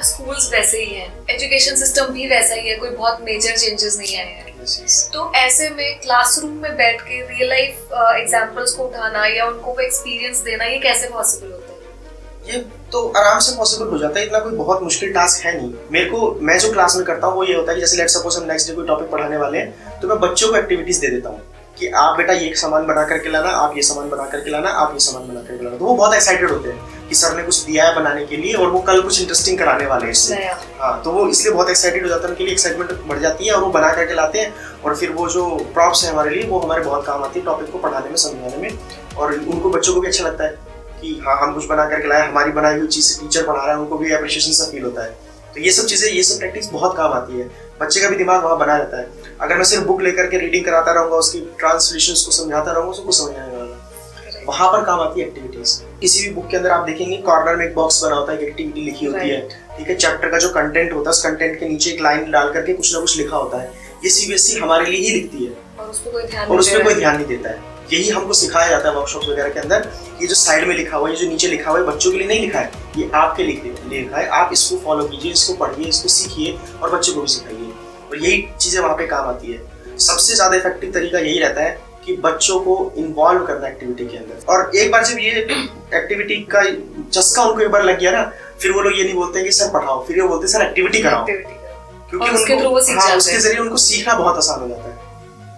Schools वैसे ही हैं, education system भी वैसा ही है, कोई बहुत मेजर चेंजेस नहीं आए हैं। तो ऐसे में क्लासरूम में बैठ के रियल लाइफ एग्जांपल्स को उठाना या उनको वो एक्सपीरियंस देना, ये कैसे पॉसिबल होता है? ये तो आराम से पॉसिबल हो जाता है, इतना कोई बहुत मुश्किल टास्क है नहीं। मैं जो क्लास में करता हूँ वो ये होता है कि जैसे लेट्स सपोज हम नेक्स्ट डे कोई टॉपिक पढ़ाने वाले हैं, तो मैं बच्चों को एक्टिविटीज दे देता हूँ कि आप बेटा ये सामान बना करके लाना, आप ये सामान बना करके लाना, आप ये सामान बना करके लाना। तो वो बहुत एक्साइटेड होते हैं कि सर ने कुछ दिया है बनाने के लिए और वो कल कुछ इंटरेस्टिंग कराने वाले हैं इससे। हाँ, तो वो इसलिए बहुत एक्साइटेड हो जाता है, उनके लिए एक्साइटमेंट बढ़ जाती है और वो बना करके लाते हैं। और फिर वो जो प्रॉप्स है हमारे लिए, वो हमारे बहुत काम आती है टॉपिक को पढ़ाने में, समझाने में। और उनको बच्चों को भी अच्छा लगता है कि हाँ हम कुछ बना करके लाए, हमारी बनाई हुई चीज़ से टीचर पढ़ा रहा है, उनको भी एप्रिशिएशन सा फील होता है। तो ये सब चीज़ें, ये सब प्रैक्टिस बहुत काम आती है, बच्चे का भी दिमाग वहाँ बना रहता है। अगर मैं सिर्फ बुक लेकर के रीडिंग कराता रहूँगा, उसकी ट्रांसलेशंस को समझाता रहूँगा, उसको समझ नहीं आएगा। वहाँ पर काम आती है एक्टिविटीज। किसी भी बुक के अंदर आप देखेंगे कॉर्नर में एक बॉक्स बना होता है, एक एक्टिविटी लिखी होती है, ठीक है। चैप्टर का जो कंटेंट होता है, उस कंटेंट के नीचे एक लाइन डाल करके कुछ ना कुछ लिखा होता है। ये सीबीएसई हमारे लिए ही लिखती है और उस पर कोई ध्यान नहीं देता है। यही हमको सिखाया जाता है वर्कशॉप वगैरह के अंदर। ये जो साइड में लिखा हुआ है, ये जो नीचे लिखा हुआ है, बच्चों के लिए नहीं लिखा है, ये आपके लिए लिखा है। आप इसको फॉलो कीजिए, इसको पढ़िए, इसको सीखिए और बच्चों को भी सिखाइए। और यही चीजें वहाँ पे काम आती है। सबसे ज्यादा इफेक्टिव तरीका यही रहता है कि बच्चों को इन्वॉल्व करना एक्टिविटी के अंदर। और एक बार जब ये एक्टिविटी का चस्का उनको एक बार लग गया ना, फिर वो लोग ये नहीं बोलते हैं कि सर पढ़ाओ, फिर ये बोलते हैं सर एक्टिविटी कराओ, क्योंकि उसके जरिए उनको सीखना बहुत आसान हो जाता है।